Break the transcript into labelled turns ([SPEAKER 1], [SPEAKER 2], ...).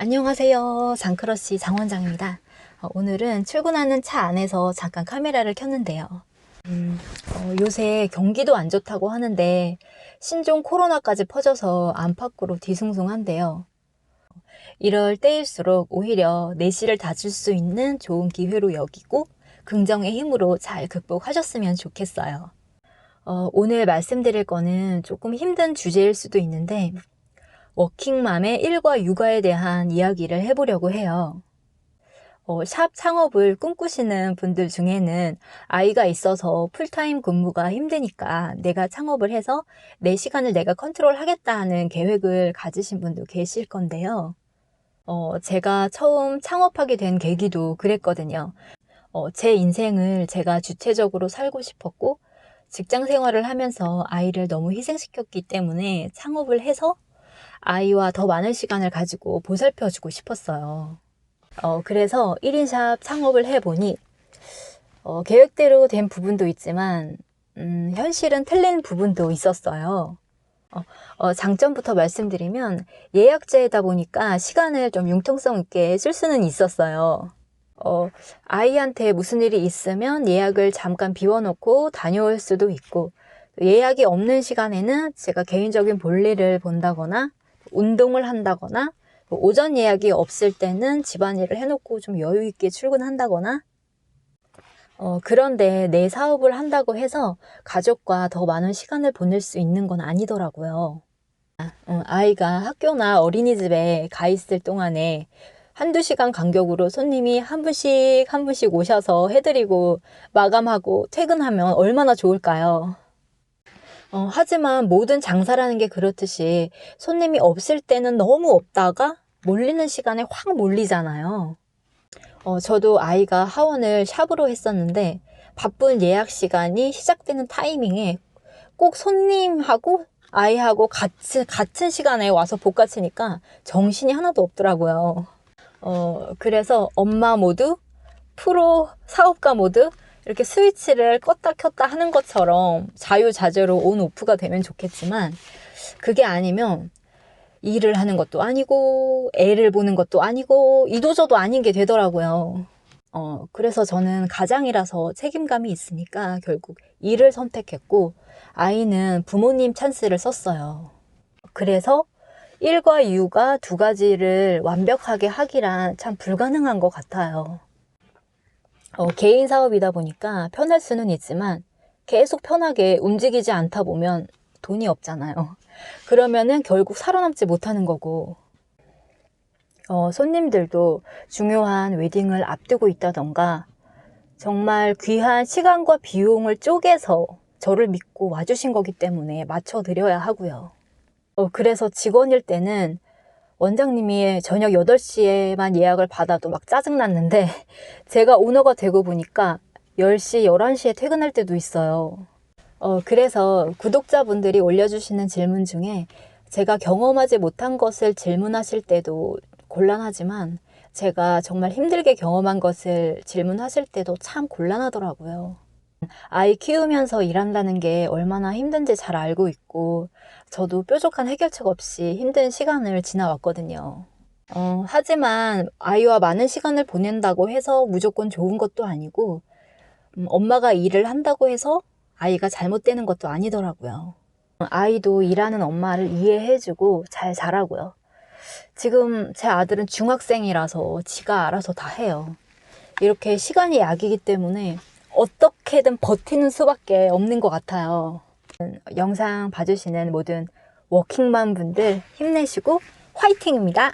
[SPEAKER 1] 안녕하세요. 장크러쉬 장원장입니다. 오늘은 출근하는 차 안에서 잠깐 카메라를 켰는데요. 요새 경기도 안 좋다고 하는데 신종 코로나까지 퍼져서 안팎으로 뒤숭숭한데요. 이럴 때일수록 오히려 내실을 다질 수 있는 좋은 기회로 여기고 긍정의 힘으로 잘 극복하셨으면 좋겠어요. 오늘 말씀드릴 거는 조금 힘든 주제일 수도 있는데 워킹맘의 일과 육아에 대한 이야기를 해보려고 해요. 샵 창업을 꿈꾸시는 분들 중에는 아이가 있어서 풀타임 근무가 힘드니까 내가 창업을 해서 내 시간을 내가 컨트롤하겠다 하는 계획을 가지신 분도 계실 건데요. 제가 처음 창업하게 된 계기도 그랬거든요. 제 인생을 제가 주체적으로 살고 싶었고 직장 생활을 하면서 아이를 너무 희생시켰기 때문에 창업을 해서 아이와 더 많은 시간을 가지고 보살펴주고 싶었어요. 그래서 1인 샵 창업을 해보니 계획대로 된 부분도 있지만 현실은 틀린 부분도 있었어요. 장점부터 말씀드리면 예약제이다 보니까 시간을 좀 융통성 있게 쓸 수는 있었어요. 아이한테 무슨 일이 있으면 예약을 잠깐 비워놓고 다녀올 수도 있고 예약이 없는 시간에는 제가 개인적인 볼일을 본다거나 운동을 한다거나 오전 예약이 없을 때는 집안일을 해놓고 좀 여유 있게 출근한다거나 그런데 내 사업을 한다고 해서 가족과 더 많은 시간을 보낼 수 있는 건 아니더라고요. 아이가 학교나 어린이집에 가 있을 동안에 한두 시간 간격으로 손님이 한 분씩 한 분씩 오셔서 해드리고 마감하고 퇴근하면 얼마나 좋을까요? 하지만 모든 장사라는 게 그렇듯이 손님이 없을 때는 너무 없다가 몰리는 시간에 확 몰리잖아요. 저도 아이가 하원을 샵으로 했었는데 바쁜 예약 시간이 시작되는 타이밍에 꼭 손님하고 아이하고 같은 시간에 와서 볶아치니까 정신이 하나도 없더라고요. 그래서 엄마 모드, 프로 사업가 모드 이렇게 스위치를 껐다 켰다 하는 것처럼 자유자재로 온 오프가 되면 좋겠지만 그게 아니면 일을 하는 것도 아니고 애를 보는 것도 아니고 이도저도 아닌 게 되더라고요. 그래서 저는 가장이라서 책임감이 있으니까 결국 일을 선택했고 아이는 부모님 찬스를 썼어요. 그래서 일과 육아 두 가지를 완벽하게 하기란 참 불가능한 것 같아요. 개인 사업이다 보니까 편할 수는 있지만 계속 편하게 움직이지 않다 보면 돈이 없잖아요. 그러면은 결국 살아남지 못하는 거고 손님들도 중요한 웨딩을 앞두고 있다던가 정말 귀한 시간과 비용을 쪼개서 저를 믿고 와주신 거기 때문에 맞춰드려야 하고요. 그래서 직원일 때는 원장님이 저녁 8시에만 예약을 받아도 막 짜증났는데 제가 오너가 되고 보니까 10시, 11시에 퇴근할 때도 있어요. 그래서 구독자분들이 올려주시는 질문 중에 제가 경험하지 못한 것을 질문하실 때도 곤란하지만 제가 정말 힘들게 경험한 것을 질문하실 때도 참 곤란하더라고요. 아이 키우면서 일한다는 게 얼마나 힘든지 잘 알고 있고 저도 뾰족한 해결책 없이 힘든 시간을 지나왔거든요. 하지만 아이와 많은 시간을 보낸다고 해서 무조건 좋은 것도 아니고 엄마가 일을 한다고 해서 아이가 잘못되는 것도 아니더라고요. 아이도 일하는 엄마를 이해해주고 잘 자라고요. 지금 제 아들은 중학생이라서 지가 알아서 다 해요. 이렇게 시간이 약이기 때문에 어떻게든 버티는 수밖에 없는 것 같아요. 영상 봐주시는 모든 워킹맘 분들 힘내시고 화이팅입니다.